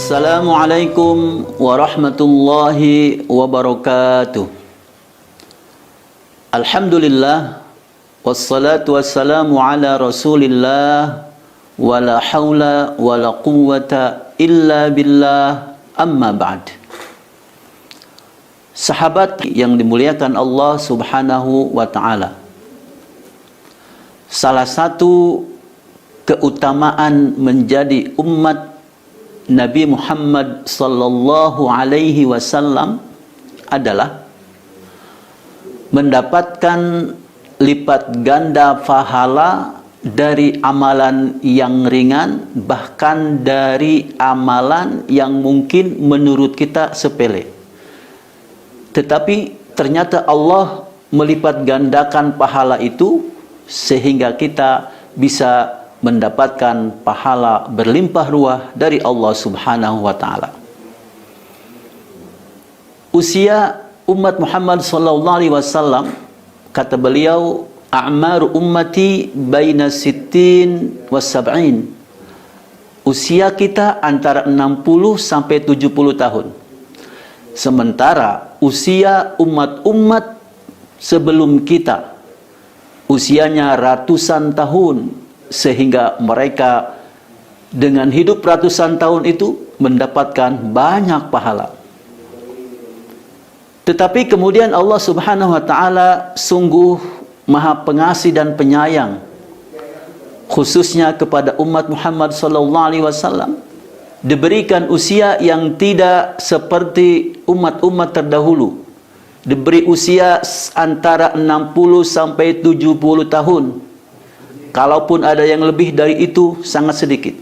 Assalamualaikum warahmatullahi wabarakatuh. Alhamdulillah, wassalatu wassalamu ala rasulillah, wala hawla wala quwwata illa billah, amma ba'd. Sahabat yang dimuliakan Allah subhanahu wa ta'ala, salah satu keutamaan menjadi umat Nabi Muhammad sallallahu alaihi wasallam adalah mendapatkan lipat ganda pahala dari amalan yang ringan, bahkan dari amalan yang mungkin menurut kita sepele. Tetapi ternyata Allah melipat gandakan pahala itu sehingga kita bisa mendapatkan pahala berlimpah ruah dari Allah subhanahu wa ta'ala. Usia umat Muhammad sallallahu alaihi wasallam, kata beliau, a'maru ummati baina sittin wa sab'in. Usia kita antara 60 sampai 70 tahun. Sementara usia umat-umat sebelum kita usianya ratusan tahun, sehingga mereka dengan hidup ratusan tahun itu mendapatkan banyak pahala. Tetapi kemudian Allah subhanahu wa ta'ala sungguh maha pengasih dan penyayang, khususnya kepada umat Muhammad sallallahu alaihi wasallam, diberikan usia yang tidak seperti umat-umat terdahulu, diberi usia antara 60 sampai 70 tahun. Kalaupun ada yang lebih dari itu, sangat sedikit.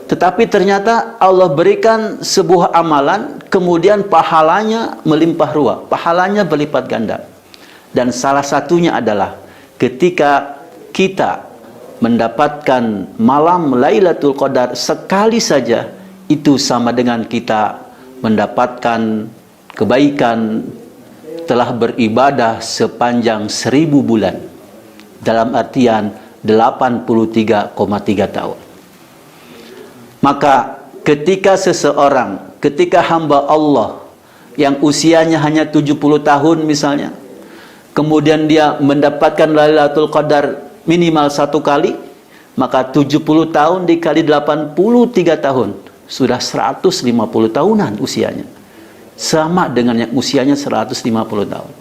Tetapi ternyata Allah berikan sebuah amalan, kemudian pahalanya melimpah ruah, pahalanya berlipat ganda. Dan salah satunya adalah ketika kita mendapatkan malam Lailatul Qadar sekali saja, itu sama dengan kita mendapatkan kebaikan telah beribadah sepanjang 1000 bulan. Dalam artian 83,3 tahun. Maka ketika seseorang, ketika hamba Allah yang usianya hanya 70 tahun misalnya, kemudian dia mendapatkan Lailatul Qadar minimal 1 kali, maka 70 tahun dikali 83 tahun, sudah 150 tahunan usianya. Sama dengan yang usianya 150 tahun.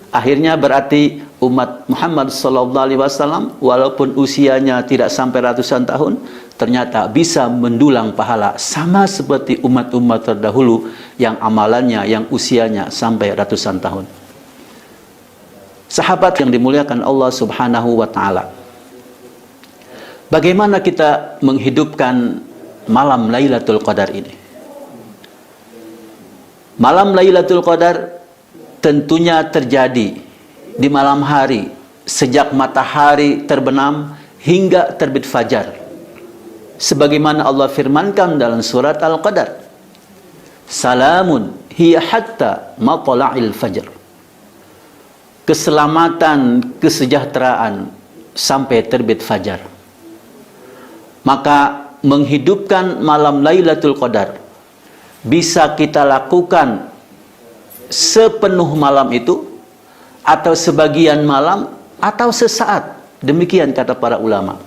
Akhirnya berarti umat Muhammad sallallahu alaihi wasallam walaupun usianya tidak sampai ratusan tahun, ternyata bisa mendulang pahala sama seperti umat-umat terdahulu yang amalannya, yang usianya sampai ratusan tahun. Sahabat yang dimuliakan Allah subhanahu wa ta'ala, bagaimana kita menghidupkan malam Lailatul Qadar ini? Malam Lailatul Qadar tentunya terjadi di malam hari, sejak matahari terbenam hingga terbit fajar. Sebagaimana Allah firmankan dalam surat Al-Qadar, salamun hiya hatta matla'il fajr. Keselamatan, kesejahteraan sampai terbit fajar. Maka menghidupkan malam Lailatul Qadar bisa kita lakukan sepenuh malam itu, atau sebagian malam, atau sesaat. Demikian kata para ulama.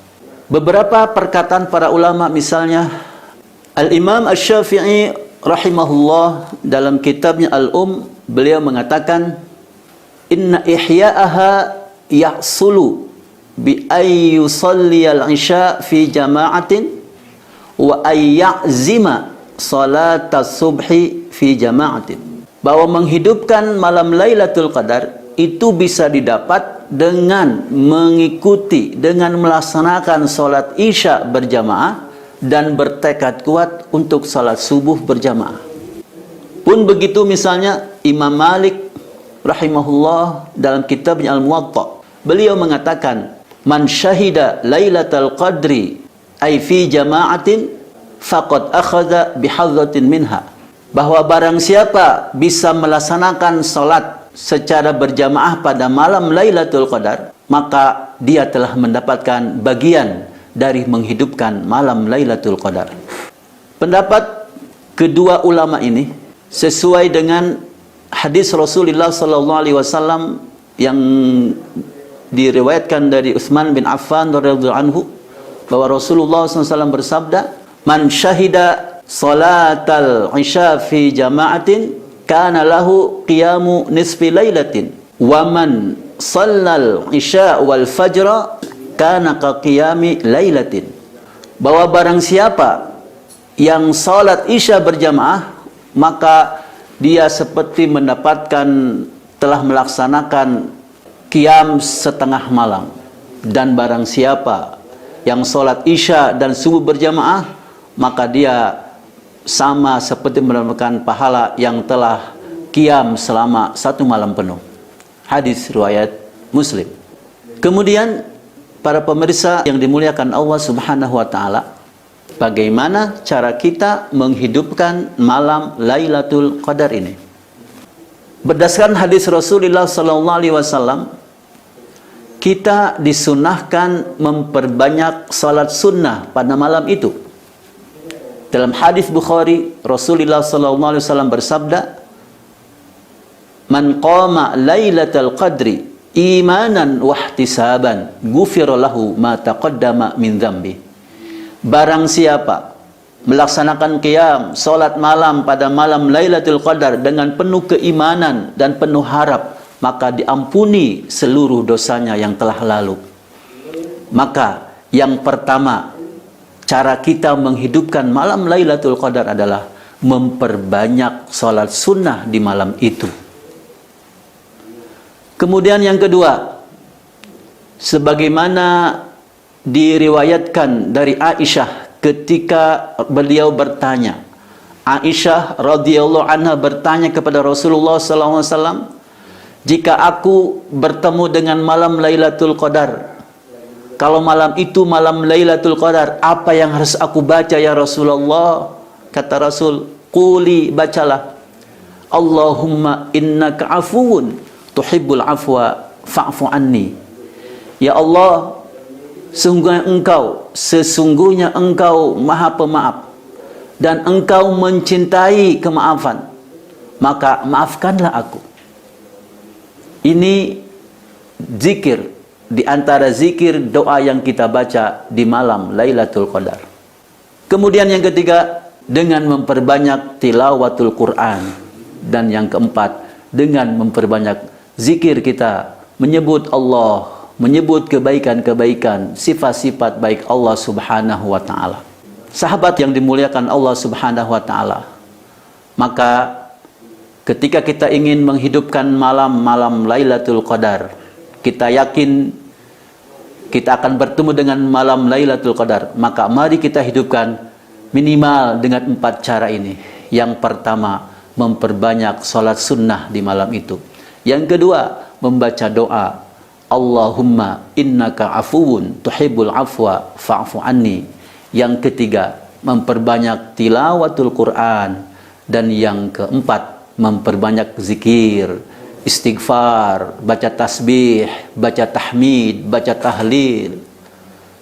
Beberapa perkataan para ulama, misalnya Al-Imam Asy-Syafi'i rahimahullah dalam kitabnya Al-Um, beliau mengatakan, inna ihya'aha yahsulu bi ay yusalli al-isya fi jama'atin wa ay ya'zima salatas subhi fi jama'atin. Bahwa menghidupkan malam Lailatul Qadar itu bisa didapat dengan mengikuti, dengan melaksanakan sholat isya berjamaah dan bertekad kuat untuk sholat subuh berjamaah. Pun begitu misalnya Imam Malik rahimahullah dalam kitabnya Al-Muwatta, beliau mengatakan, man syahida Lailatul Qadri ay fi jama'atin faqad akhadha bihadzatin minha. Bahwa barang siapa bisa melaksanakan sholat secara berjamaah pada malam Lailatul Qadar, maka dia telah mendapatkan bagian dari menghidupkan malam Lailatul Qadar. Pendapat kedua ulama ini sesuai dengan hadis Rasulullah sallallahu alaihi wasallam yang diriwayatkan dari Utsman bin Affan radhiyallahu anhu bahwa Rasulullah SAW bersabda, "Man syahida salatal isya fi jama'atin kana lahu qiyamu nisfi lailatin wa man shallal isya wal fajra kana ka qiyami lailatin." Bahwa barang siapa yang salat isya berjamaah, maka dia seperti mendapatkan, telah melaksanakan qiyam setengah malam. Dan barang siapa yang sholat isya dan subuh berjamaah, maka dia sama seperti mendapatkan pahala yang telah qiyam selama 1 malam penuh. Hadis riwayat Muslim. Kemudian para pemirsa yang dimuliakan Allah Subhanahu wa taala, bagaimana cara kita menghidupkan malam Lailatul Qadar ini? Berdasarkan hadis Rasulullah sallallahu alaihi wasallam, kita disunahkan memperbanyak salat sunnah pada malam itu. Dalam hadis Bukhari, Rasulullah sallallahu alaihi wasallam bersabda, "Man qama lailatal qadri imanan wa ihtisaban, ghufira lahu ma taqaddama min dzambi." Barang siapa melaksanakan qiyam salat malam pada malam Lailatul Qadar dengan penuh keimanan dan penuh harap, maka diampuni seluruh dosanya yang telah lalu. Maka yang pertama, cara kita menghidupkan malam Lailatul Qadar adalah memperbanyak salat sunnah di malam itu. Kemudian yang kedua, sebagaimana diriwayatkan dari Aisyah ketika beliau bertanya, Aisyah radhiyallahu anha bertanya kepada Rasulullah sallallahu alaihi wasallam, "Jika aku bertemu dengan malam Lailatul Qadar, kalau malam itu malam Lailatul Qadar, apa yang harus aku baca ya Rasulullah?" Kata Rasul, "Quli," bacalah, "Allahumma innaka afuwun tuhibbul afwa fa'fu anni." Ya Allah, sesungguhnya engkau maha pemaaf dan engkau mencintai kemaafan, maka maafkanlah aku. Ini zikir di antara zikir doa yang kita baca di malam Lailatul Qadar. Kemudian yang ketiga, dengan memperbanyak tilawatul Quran. Dan yang keempat, dengan memperbanyak zikir kita, menyebut Allah, menyebut kebaikan-kebaikan, sifat-sifat baik Allah Subhanahu wa taala. Sahabat yang dimuliakan Allah Subhanahu wa taala, maka ketika kita ingin menghidupkan malam-malam Lailatul Qadar, kita yakin kita akan bertemu dengan malam Lailatul Qadar, maka mari kita hidupkan minimal dengan 4 cara ini. Yang pertama, memperbanyak salat sunnah di malam itu. Yang kedua, membaca doa, Allahumma innaka afuwun tuhibbul afwa fa'fu anni. Yang ketiga, memperbanyak tilawatul Quran. Dan yang keempat, memperbanyak zikir, istighfar, baca tasbih, baca tahmid, baca tahlil,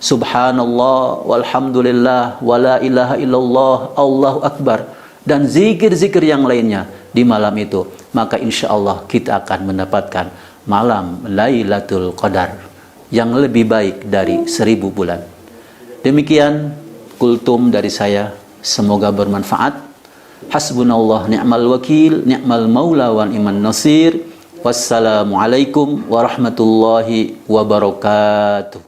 subhanallah, walhamdulillah, wala ilaha illallah, Allahu akbar, dan zikir-zikir yang lainnya di malam itu. Maka insya Allah kita akan mendapatkan malam Lailatul Qadar yang lebih baik dari 1000 bulan. Demikian kultum dari saya, semoga bermanfaat. Hasbunallah ni'mal wakil, ni'mal maula wa ni'man nasir. Wassalamualaikum warahmatullahi wabarakatuh.